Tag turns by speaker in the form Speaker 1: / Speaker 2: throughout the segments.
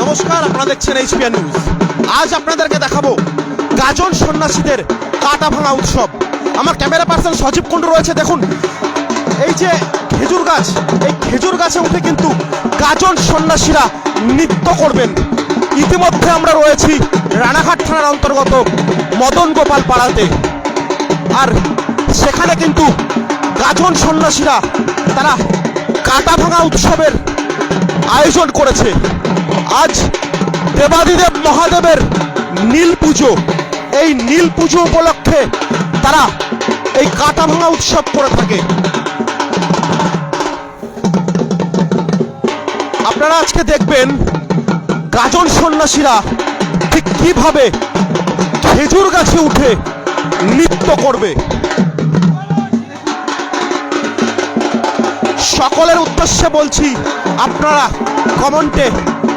Speaker 1: নমস্কার, আপনারা দেখছেন HPR নিউজ। আজ আপনাদেরকে দেখাবো গাজন সন্ন্যাসীদের কাটা ভাঙা উৎসব। আমার ক্যামেরা পার্সন সজীব কুণ্ডু রয়েছে। দেখুন এই যে খেজুর গাছ, এই খেজুর গাছে উঠে কিন্তু গাজন সন্ন্যাসীরা নৃত্য করবেন। ইতিমধ্যে আমরা রয়েছি রানাঘাট থানার অন্তর্গত মদন গোপাল পাড়াতে, আর সেখানে কিন্তু গাজন সন্ন্যাসীরা তারা কাটা ভাঙা উৎসবের আয়োজন করেছে। আজ দেবাদিদেব মহাদেবের নীল পুজো, এই নীল পুজো উপলক্ষে তারা এই কাটা ভাঙা উৎসব করে থাকে। আপনারা আজকে দেখবেন গাজন সন্ন্যাসীরা ঠিক কিভাবে খেজুর গাছে উঠে নৃত্য করবে। সকলের উদ্দেশ্যে বলছি, আপনারা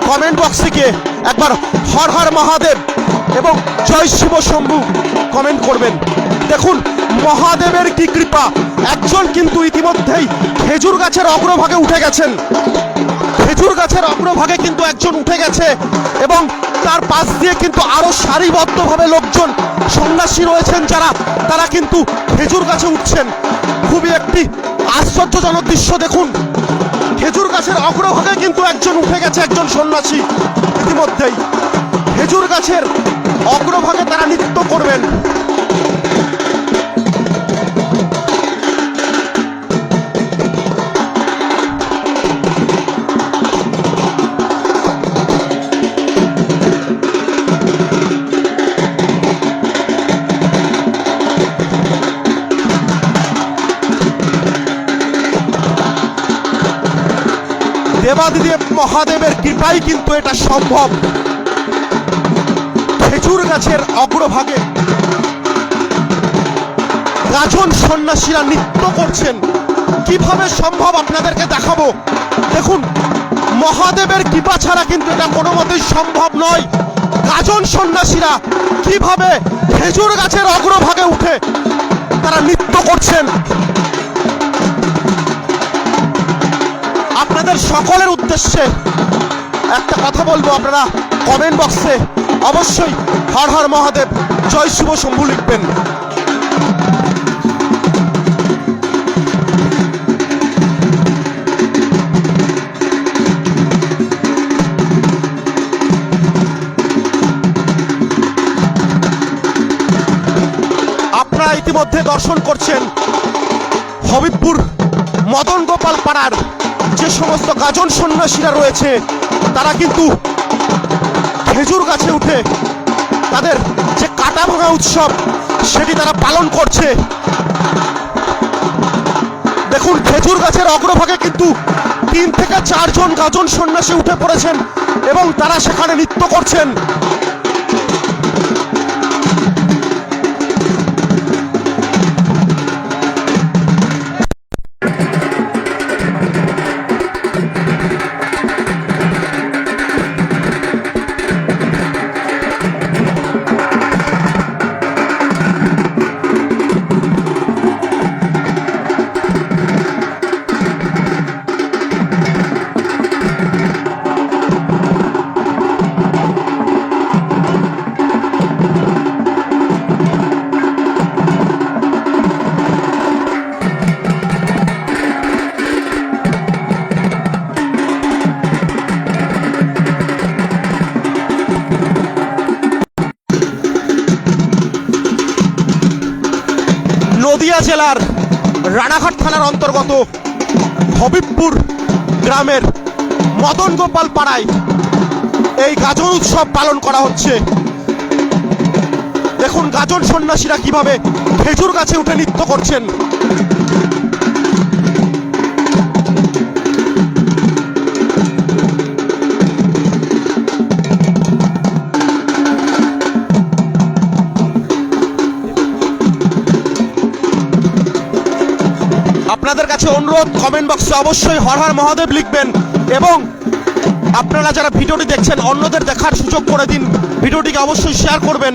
Speaker 1: কমেন্ট বক্সে গিয়ে একবার হর হর মহাদেব এবং জয় শিব শম্ভু কমেন্ট করবেন। দেখুন মহাদেবের কি কৃপা, একজন কিন্তু ইতিমধ্যেই খেজুর গাছের অগ্রভাগে উঠে গেছেন। খেজুর গাছের অগ্রভাগে কিন্তু একজন উঠে গেছে এবং তার পাশ দিয়ে কিন্তু আরো সারিবদ্ধভাবে লোকজন সন্ন্যাসী রয়েছেন যারা তারা কিন্তু খেজুর গাছে উঠছেন। খুবই একটি আশ্চর্যজনক দৃশ্য। দেখুন খেজুর গাছের অগ্রভাগে কিন্তু একজন উঠে গেছে, একজন সন্ন্যাসী ইতিমধ্যেই খেজুর গাছের অগ্রভাগে তারা নৃত্য করবেন। দেবাদিদেব মহাদেবের কৃপাই কিন্তু এটা সম্ভব। খেজুর গাছের অগ্রভাগে গাজন সন্ন্যাসীরা নৃত্য করছেন। কিভাবে সম্ভব আপনাদেরকে দেখাবো। দেখুন মহাদেবের কৃপা ছাড়া কিন্তু এটা কোনো মতেই সম্ভব নয়। গাজন সন্ন্যাসীরা কিভাবে খেজুর গাছের অগ্রভাগে উঠে তারা নৃত্য করছেন। আপনাদের সকলের উদ্দেশ্যে একটা কথা বলবো, আপনারা কমেন্ট বক্সে অবশ্যই হর হর মহাদেব জয় শিব শম্ভু লিখবেন। আপনারা ইতিমধ্যে দর্শন করছেন হবিবপুর মদন গোপাল পাড়ার যে সমস্ত গাজন সন্ন্যাসীরা রয়েছে তারা কিন্তু খেজুর গাছে উঠে তাদের যে কাটা ভাঙা উৎসব সেটি তারা পালন করছে। দেখুন খেজুর গাছের অগ্রভাগে কিন্তু 3 থেকে 4 জন গাজন সন্ন্যাসী উঠে পড়েছেন এবং তারা সেখানে নৃত্য করছেন। নদিয়া জেলার রানাঘাট থানার অন্তর্গত হবিবপুর গ্রামের মদন গোপাল পাড়ায় এই গাজন উৎসব পালন করা হচ্ছে। দেখুন গাজন সন্ন্যাসীরা কিভাবে খেজুর গাছে উঠে নৃত্য করছেন। আপনাদের কাছে অনুরোধ, কমেন্ট বক্সে অবশ্যই হর হর মহাদেব লিখবেন এবং আপনারা যারা ভিডিওটি দেখছেন অন্যদের দেখার সুযোগ করে দিন। ভিডিওটিকে অবশ্যই শেয়ার করবেন।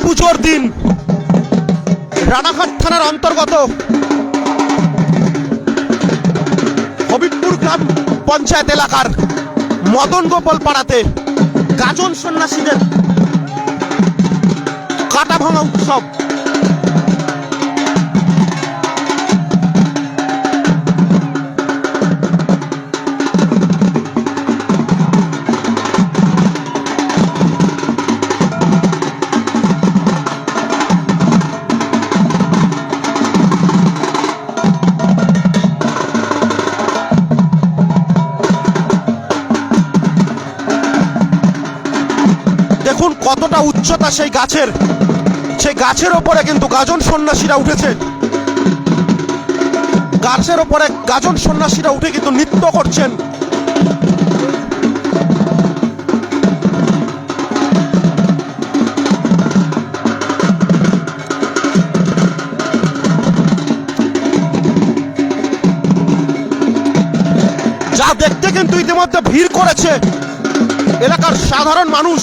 Speaker 1: পুজোর দিন রানাঘাট থানার অন্তর্গত হবিবপুর গ্রাম পঞ্চায়েত এলাকার মদন গোপাল পাড়াতে গাজন সন্ন্যাসীদের কাটা ভাঙা উৎসব। দেখুন কতটা উচ্চতা সেই গাছের ওপরে কিন্তু গাজন সন্ন্যাসীরা উঠেছে। গাছের ওপরে গাজন সন্ন্যাসীরা উঠে কিন্তু নৃত্য করছেন। যা দেখতে কিন্তু ইতিমধ্যে ভিড় করেছে এলাকার সাধারণ মানুষ।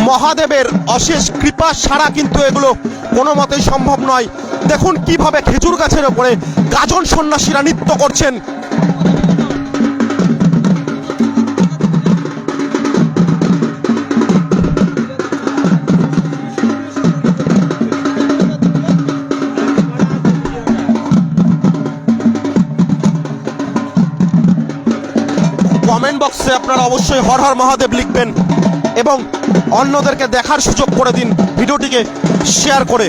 Speaker 1: মহাদেবের অশেষ কৃপা ছাড়া কিন্তু এগুলো কোনো মতেই সম্ভব নয়। দেখুন কিভাবে খেজুর গাছের ওপরে গাজন সন্ন্যাসীরা নৃত্য করছেন। কমেন্ট বক্সে আপনারা অবশ্যই হর হর মহাদেব লিখবেন এবং অন্যদেরকে দেখার সুযোগ করে দিন ভিডিওটিকে শেয়ার করে।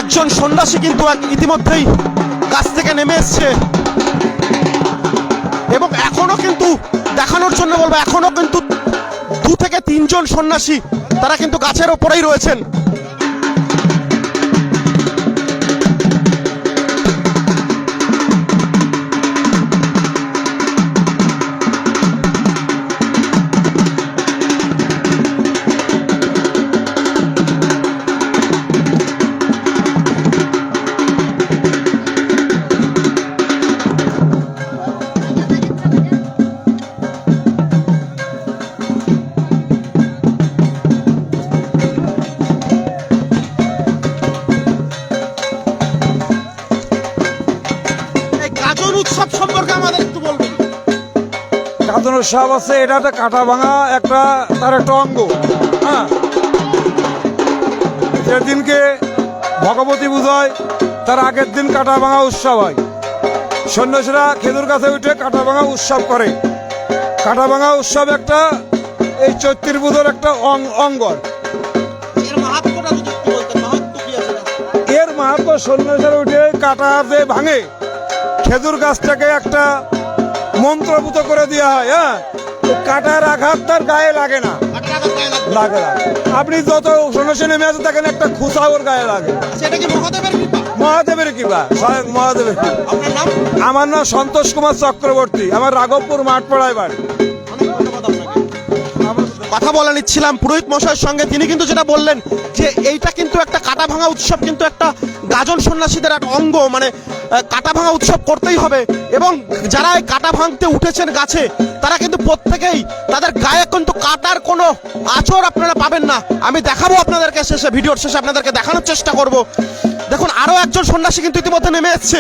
Speaker 1: একজন সন্ন্যাসী কিন্তু ইতিমধ্যেই গাছ থেকে নেমে এসছে এবং এখনো কিন্তু দেখানোর জন্য বলবো, এখনো কিন্তু 2 থেকে 3 জন সন্ন্যাসী তারা কিন্তু গাছের ওপরেই রয়েছেন। উৎসব সম্পর্কে আমাদের একটু বলবেন।
Speaker 2: গাজন উৎসব আছে, এটা একটা কাটা ভাঙা তার একটা অঙ্গ। হ্যাঁ, যেদিনকে ভগবতী পূজায় তার আগের দিন কাটা ভাঙা উৎসব হয়। সন্ন্যাসীরা খেজুর গাছে উঠে কাটা ভাঙা উৎসব করে। কাটা ভাঙা উৎসব একটা এই চৈত্রী পুজোর একটা অঙ্গর।
Speaker 1: এর মাহাত্ম্যটা যদি একটু বলতেন, মাহাত্ম্য কি আছে?
Speaker 2: এর মাহাত্ম সন্ন্যাসের উঠে কাটাতে ভাঙে খেজুর গাছটাকে একটা মন্ত্রভূত করে দেওয়া হয়। হ্যাঁ, কাটার আঘাত তার গায়ে লাগে না, লাগে না। আপনি যত সন্ন্যাসী নেমে আছে দেখেন একটা খুসা ওর গায়ে লাগে।
Speaker 1: সেটা কি মহাদেবের কৃপা?
Speaker 2: মহাদেবের কৃপা, স্বয়ং মহাদেবের কৃপা।
Speaker 1: আপনার নাম?
Speaker 2: আমার নাম সন্তোষ কুমার চক্রবর্তী, আমার রাঘবপুর মাঠপাড়ায় বাড়ি।
Speaker 1: অনেক ধন্যবাদ আপনাকে। কথা বলে নিচ্ছিলাম পুরোহিত মশাইয়ের সঙ্গে, তিনি কিন্তু যেটা বললেন যে এইটা কিন্তু একটা কাটা ভাঙা উৎসব, কিন্তু একটা গাজন সন্ন্যাসীদের একটা অঙ্গ, মানে কাটা ভাঙা উৎসব করতেই হবে। এবং যারা এই কাটা ভাঙতে উঠেছেন গাছে, তারা কিন্তু প্রত্যেকেই তাদের গায়ে কিন্তু কাটার কোনো আঁচড় আপনারা পাবেন না। আমি দেখাবো আপনাদেরকে শেষে, ভিডিওর শেষে আপনাদেরকে দেখানোর চেষ্টা করব। দেখুন আরো একজন সন্ন্যাসী কিন্তু ইতিমধ্যে নেমে এসছে।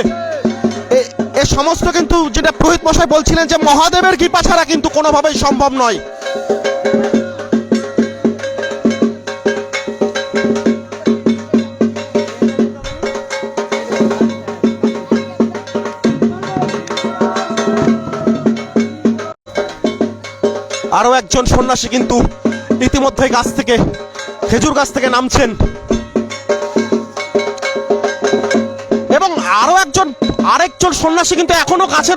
Speaker 1: এ সমস্ত কিন্তু যেটা পুরোহিত মশাই বলছিলেন যে মহাদেবের কৃপা ছাড়া কিন্তু কোনোভাবেই সম্ভব নয়। আরো একজন সন্ন্যাসী কিন্তু ইতিমধ্যে গাছ থেকে, খেজুর গাছ থেকে নামছেন, এবং আরেকজন সন্ন্যাসী কিন্তু এখনো গাছে।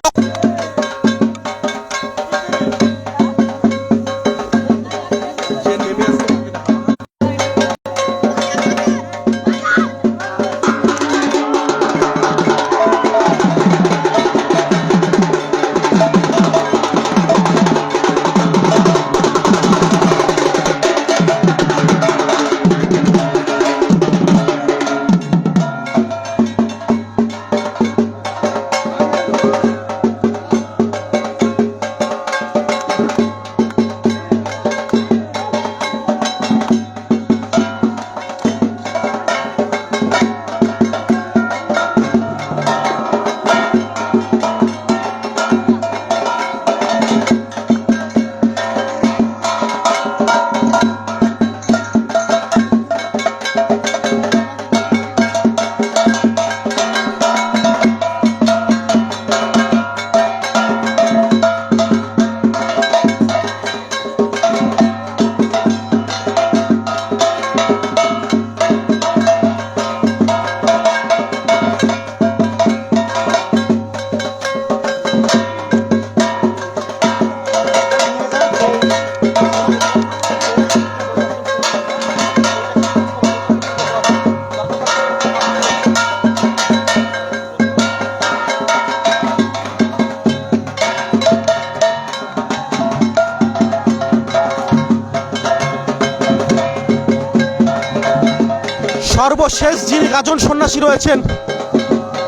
Speaker 1: সর্বশেষ যিনি গাজন সন্ন্যাসী রয়েছেন,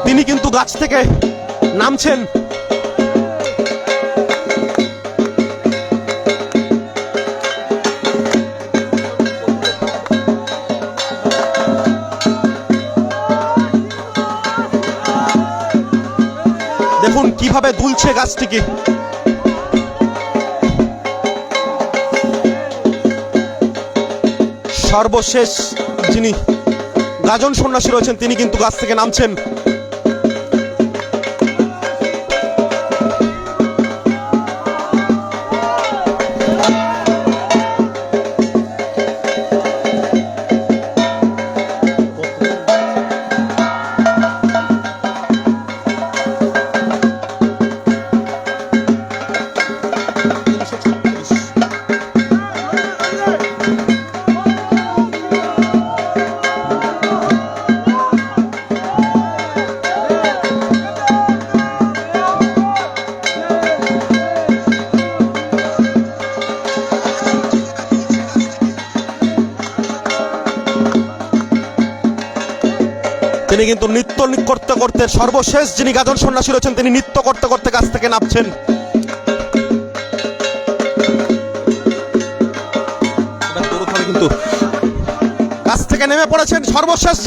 Speaker 1: তিনি কিন্তু গাছ থেকে নামছেন। দেখুন কিভাবে দুলছে গাছটিকে। সর্বশেষ যিনি গাজন সন্ন্যাসী রয়েছেন, তিনি কিন্তু গাছ থেকে নামছেন। তিনি কিন্তু নৃত্য করতে করতে, সর্বশেষ যিনি গাজন সন্ন্যাসী রয়েছেন, তিনি নৃত্য করতে করতে গাছ থেকে নামছেন। কিন্তু গাছ থেকে নেমে পড়েছেন সর্বশেষ।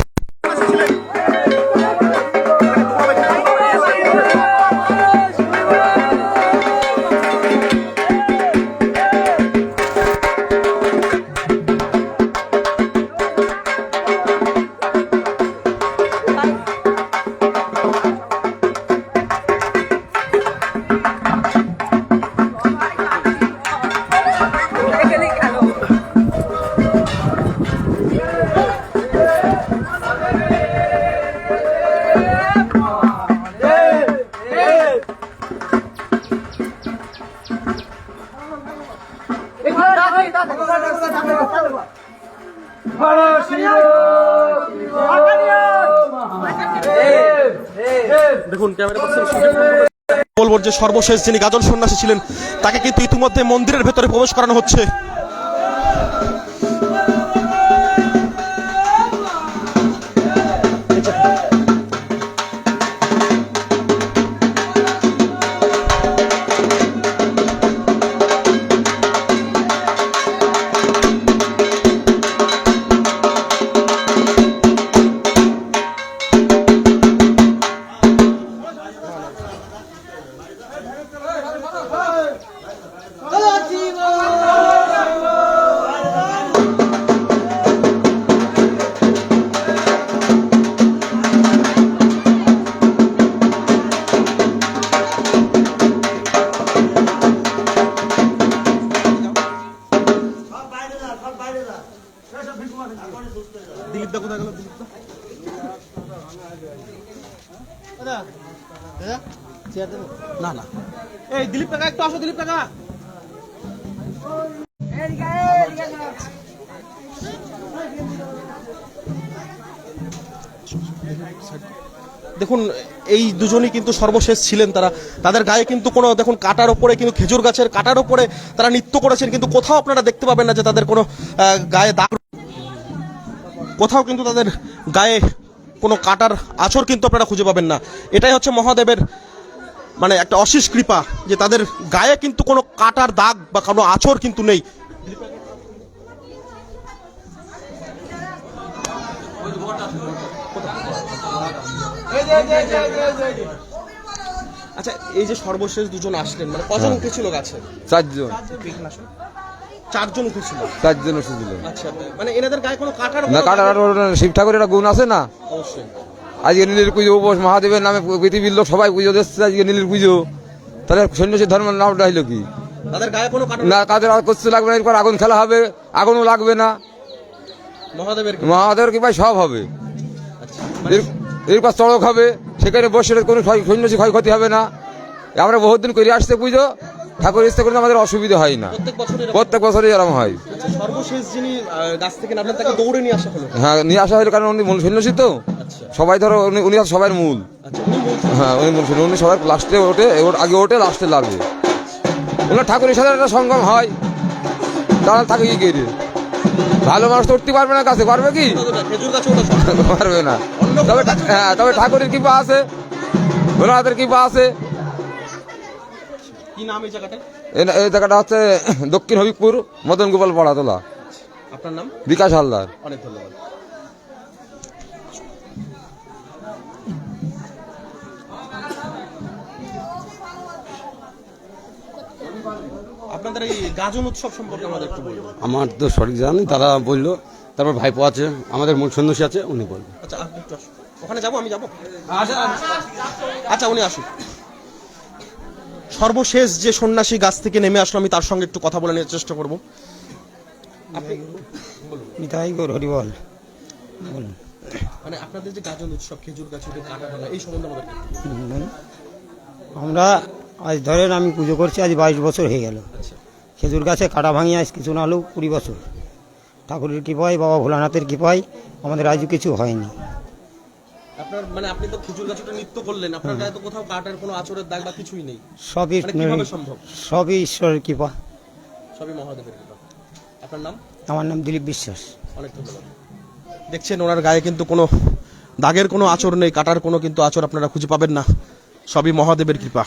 Speaker 3: এখানে
Speaker 1: দেখুন ক্যামেরা বলবো যে সর্বশেষ যিনি গাজন সন্ন্যাসী ছিলেন তাকে কিন্তু ইতিমধ্যে মন্দিরের ভেতরে প্রবেশ করানো হচ্ছে। দিলীপ দা কোথায় গেল? দিলীপ দা না না, এই দিলীপ কাকা একটু আসো। দিলীপ কাকা দেখুন এই দুজনই কিন্তু সর্বশেষ ছিলেন। তাদের গায়ে কিন্তু কোনো দেখুন কাটার ওপরে কিন্তু খেজুর গাছের কাটার ওপরে তারা নৃত্য করেছেন, কিন্তু কোথাও আপনারা দেখতে পাবেন না যে তাদের কোনো গায়ে দাগ, কোথাও কিন্তু তাদের গায়ে কোনো কাটার আঁচড় কিন্তু আপনারা খুঁজে পাবেন না। এটাই হচ্ছে মহাদেবের মানে একটা অশেষ কৃপা যে তাদের গায়ে কিন্তু কোনো কাটার দাগ বা কোনো আঁচড় কিন্তু নেই। আচ্ছা, এই যে সর্বশেষ দুজন আসলেন মানে কজন উঠেছিল গাছে?
Speaker 3: 4 জন।
Speaker 1: 4 জন উঠেছিল?
Speaker 3: 4 জন উঠেছিল।
Speaker 1: আচ্ছা, মানে এনাদের গায়ে কোনো কাটার
Speaker 3: না, কাটার শিব ঠাকুরের একটা গুণ আছে না।
Speaker 1: অবশ্যই।
Speaker 3: আজকে নীলের পুজো, উপোস মহাদেবের নামে পৃথিবীর লোক সবাই পুজো দিচ্ছে আজকে নীলের পুজো। তাহলে সন্ন্যাসী ধর্মের নামটা হইলো কি?
Speaker 1: তাদের গায়ে কোনো কাটার
Speaker 3: না, কাদের আর করতে লাগবে না। এরপর আগুন খেলা হবে, আগুনও লাগবে না। মহাদেবের কি ভাই সব হবে। এরপর চড়ক হবে, সেখানে বসে কোনো সন্ন্যাসী ক্ষয়ক্ষতি হবে না। আমরা বহুত দিন করে আসতে পুজো, ঠাকুর ইচ্ছে করলে আমাদের অসুবিধা হয় না। প্রত্যেক বছরই এরকম হয়।
Speaker 1: সর্বশেষ যিনি গাছ থেকে নামলেন তাকে দৌড়ে নিয়ে আসা হলো?
Speaker 3: হ্যাঁ, নিয়ে আসা হলো, কারণ উনি মূল সন্ন্যাসী তো। সবাই ধরো উনি সবার মূল। হ্যাঁ, উনি মূল সন্ন্যাসী। উনি সবার লাস্টে ওঠে, আগে ওঠে, লাস্টে লাগবে। ওনার ঠাকুরের সাথে একটা সঙ্গম হয়, তারা থাকে কি করে? ভালো মানুষ তো উঠতে পারবে না গাছে, পারবে কি? পারবে না। হ্যাঁ, তবে ঠাকুরের কৃপা আছে, ওনাদের কৃপা আছে।
Speaker 1: কি নাম এই জায়গাটা?
Speaker 3: এই জায়গাটা হচ্ছে দক্ষিণ হবিবপুর, মদন গোপাল পাড়াতলা।
Speaker 1: আপনার নাম?
Speaker 3: বিকাশ হালদার।
Speaker 1: অনেক ধন্যবাদ। আপনাদের এই গাজন উৎসব সম্পর্কে আমাদের একটু বলুন।
Speaker 4: আমার তো সঠিক জানি, তারা বললো। তারপর ভাইপো আছে, আমাদের মূল সন্ন্যাসী আছে, উনি বলবেন।
Speaker 1: আচ্ছা, আপনি একটু আসুন। ওখানে যাবো, আমি যাবো। আচ্ছা, উনি আসুন। সর্বশেষ যে সন্ন্যাসী গাছ থেকে নেমে আসলো, আমি তার সঙ্গে একটু কথা বলে নেওয়ার চেষ্টা করবো।
Speaker 5: নিতাই গৌর হরি বল।
Speaker 1: মানে আপনাদের যে গাজন উৎসব, খেজুর গাছ কাটা ভাঙা, এই সম্বন্ধে আমাদের
Speaker 5: আমরা আজ ধরেন আমি পুজো করছি আজ 22 বছর হয়ে গেল। খেজুর গাছে কাটা ভাঙিয়ে আজ কিছু না হলেও 20 বছর। ঠাকুরের কৃপায়, বাবা ভোলানাথের কৃপায় আমাদের আজও কিছু হয়নি।
Speaker 1: আপনার মানে আপনি তো খেজুর গাছটা নৃত্য করলেন, আপনার গায়ে তো কোথাও কাটার কোনো আঁচড়ের দাগ বা কিছুই নেই।
Speaker 5: সবই
Speaker 1: কিভাবে সম্ভব?
Speaker 5: সবই ঈশ্বরের কৃপা,
Speaker 1: সবই মহাদেবের কৃপা। আপনার নাম?
Speaker 5: আমার নাম দিলীপ বিশ্বাস।
Speaker 1: অনেক ধন্যবাদ। দেখছেন ওনার গায়ে কিন্তু কোনো দাগের কোনো আঁচড় নেই, কাটার কোনো কিন্তু আঁচড় আপনারা খুঁজে পাবেন না, সবই মহাদেবের কৃপা।